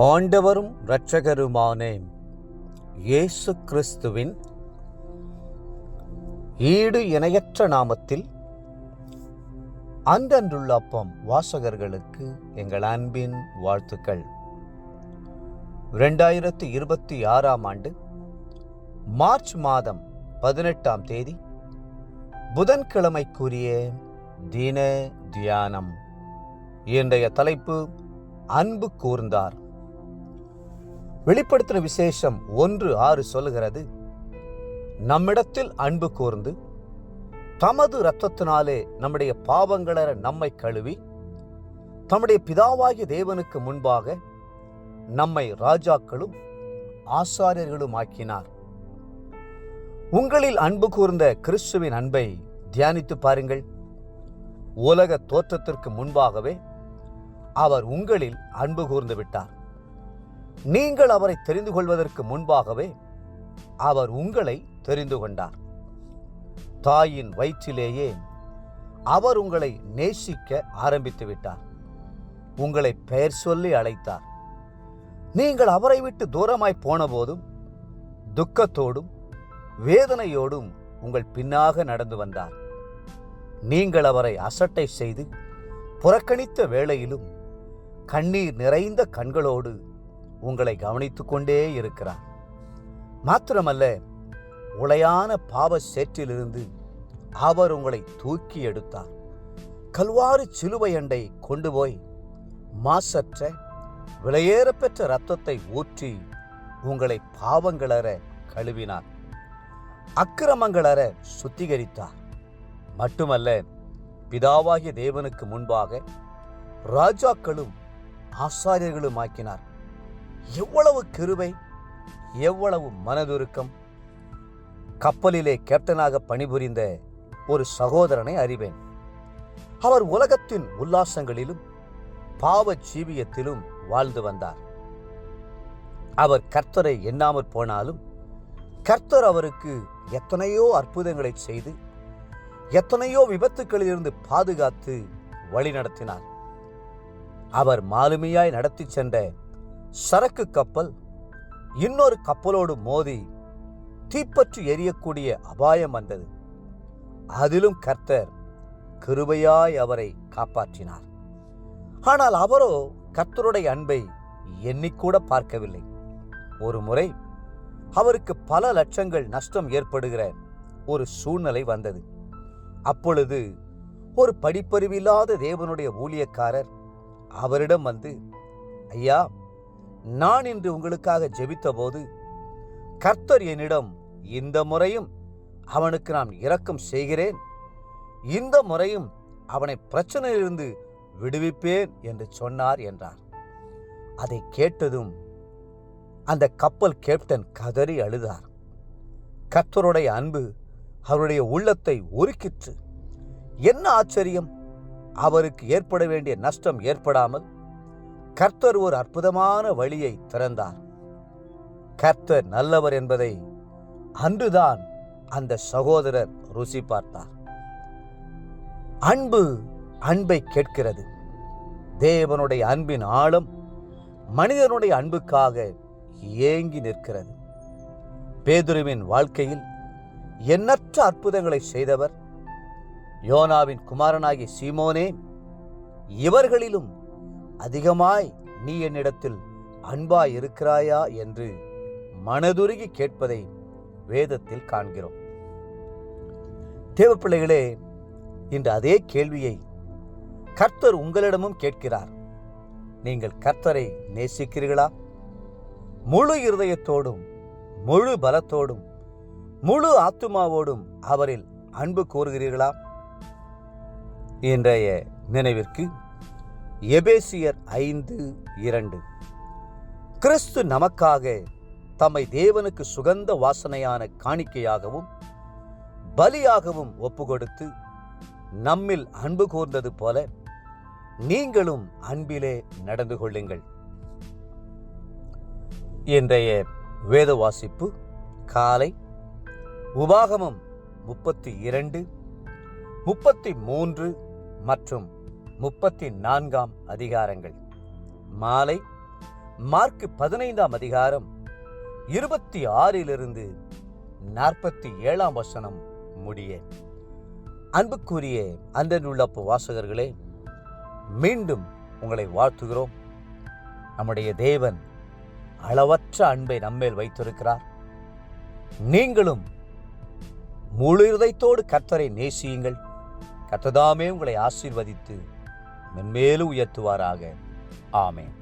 ஆண்டவரும் இரட்சகருமான இயேசு கிறிஸ்துவின் ஈடு இணையற்ற நாமத்தில் அன்றன்றுள்ள அப்பம் வாசகர்களுக்கு எங்கள் அன்பின் வாழ்த்துக்கள். 2026 ஆண்டு மார்ச் மாதம் 18ஆம் தேதி புதன்கிழமைக்குரிய தின தியானம். இன்றைய தலைப்பு அன்பு கூர்ந்தார். வெளிப்படுத்தின விசேஷம் 1:6 சொல்லுகிறது, நம்மிடத்தில் அன்பு கூர்ந்து தமது இரத்தத்தினாலே நம்முடைய பாவங்களற நம்மை கழுவி தம்முடைய பிதாவாகிய தேவனுக்கு முன்பாக நம்மை ராஜாக்களும் ஆசாரியர்களும் ஆக்கினார். உங்களில் அன்பு கூர்ந்த கிறிஸ்துவின் அன்பை தியானித்து பாருங்கள். உலக தோற்றத்திற்கு முன்பாகவே அவர் உங்களில் அன்பு கூர்ந்து விட்டார். நீங்கள் அவரை தெரிந்து கொள்வதற்கு முன்பாகவே அவர் உங்களை தெரிந்து கொண்டார். தாயின் வயிற்றிலேயே அவர் உங்களை நேசிக்க ஆரம்பித்து விட்டார். உங்களை பெயர் சொல்லி அழைத்தார். நீங்கள் அவரை விட்டு தூரமாய் போன போதும் துக்கத்தோடும் வேதனையோடும் உங்கள் பின்னாக நடந்து வந்தார். நீங்கள் அவரை அசட்டை செய்து புறக்கணித்த வேளையிலும் கண்ணீர் நிறைந்த கண்களோடு உங்களை கவனித்து கொண்டே இருக்கிறார். மாத்திரமல்ல, உளையான பாவ சேற்றிலிருந்து அவர் உங்களை தூக்கி எடுத்தார். கல்வாரி சிலுவை அண்டை கொண்டு போய் மாசற்ற விலையேறப்பெற்ற இரத்தத்தை ஊற்றி உங்களை பாவங்களற கழுவினார், அக்கிரமங்களற சுத்திகரித்தார். மட்டுமல்ல, பிதாவாகிய தேவனுக்கு முன்பாக ராஜாக்களும் ஆசாரியர்களும் ஆக்கினார். எவ்வளவு கிருபை, எவ்வளவு மனதுருக்கம்! கப்பலிலே கேப்டனாக பணிபுரிந்த ஒரு சகோதரனை அறிவேன். அவர் உலகத்தின் உல்லாசங்களிலும் பாவ ஜீவியத்திலும் வாழ்ந்து வந்தார். அவர் கர்த்தரை எண்ணாமற் போனாலும் கர்த்தர் அவருக்கு எத்தனையோ அற்புதங்களை செய்து எத்தனையோ விபத்துக்களிலிருந்து பாதுகாத்து வழி நடத்தினார். அவர் மாலுமியாய் நடத்தி சென்ற சரக்கு கப்பல் இன்னொரு கப்பலோடு மோதி தீப்பற்றி எரியக்கூடிய அபாயம் வந்தது. அதிலும் கர்த்தர் கிருபையாய் அவரை காப்பாற்றினார். ஆனால் அவரோ கர்த்தருடைய அன்பை எண்ணிக்கூட பார்க்கவில்லை. ஒரு முறை அவருக்கு பல லட்சங்கள் நஷ்டம் ஏற்படுகிற ஒரு சூழ்நிலை வந்தது. அப்பொழுது ஒரு படிப்பறிவில்லாத தேவனுடைய ஊழியக்காரர் அவரிடம் வந்து, ஐயா, நான் இன்று உங்களுக்காக ஜெபித்த போது கர்த்தர் என்னிடம், இந்த முறையும் அவனுக்கு நான் இரக்கம் செய்கிறேன், இந்த முறையும் அவனை பிரச்சனையிலிருந்து விடுவிப்பேன் என்று சொன்னார் என்றார். அதை கேட்டதும் அந்த கப்பல் கேப்டன் கதறி அழுதார். கர்த்தருடைய அன்பு அவருடைய உள்ளத்தை உருக்கிற்று. என்ன ஆச்சரியம்! அவருக்கு ஏற்பட வேண்டிய நஷ்டம் ஏற்படாமல் கர்த்தர் ஒரு அற்புதமான வழியை திறந்தார். கர்த்தர் நல்லவர் என்பதை அன்றுதான் அந்த சகோதரர் ருசி பார்த்தார். அன்பு அன்பை கேட்கிறது. தேவனுடைய அன்பின் ஆழம் மனிதனுடைய அன்புக்காக ஏங்கி நிற்கிறது. பேதுருவின் வாழ்க்கையில் எண்ணற்ற அற்புதங்களை செய்தவர் யோனாவின் குமாரனாகிய சீமோனே, இவர்களிலும் அதிகமாய் நீ என்னிடத்தில் அன்பாய் இருக்கிறாயா என்று மனதுருகி கேட்பதை வேதத்தில் காண்கிறோம். தேவப்பிள்ளைகளே, இன்று அதே கேள்வியை கர்த்தர் உங்களிடமும் கேட்கிறார். நீங்கள் கர்த்தரை நேசிக்கிறீர்களா? முழு இருதயத்தோடும் முழு பலத்தோடும் முழு ஆத்துமாவோடும் அவரில் அன்பு கூறுகிறீர்களா? இன்றைய நினைவிற்கு எபேசியர் 5:2. கிறிஸ்து நமக்காக தம்மை தேவனுக்கு சுகந்த வாசனையான காணிக்கையாகவும் பலியாகவும் ஒப்புக்கொடுத்து நம்மில் அன்பு கூர்ந்தது போல நீங்களும் அன்பிலே நடந்து கொள்ளுங்கள். இன்றைய வேத வாசிப்பு காலை உபாகமம் 32, 33 மற்றும் 34 அதிகாரங்கள். மாலை மார்க் 15ஆம் அதிகாரம் 26 47 வசனம் முடிய. அன்புக்குரிய அன்றனுள்ள வாசகர்களே, மீண்டும் உங்களை வாழ்த்துகிறோம். நம்முடைய தேவன் அளவற்ற அன்பை நம்மேல் வைத்திருக்கிறார். நீங்களும் முழு இதயத்தோடு கர்த்தரை நேசியுங்கள். கர்த்தர்தாமே உங்களை ஆசீர்வதித்து மென்மேலும் உயர்த்துவாராக. ஆமென்.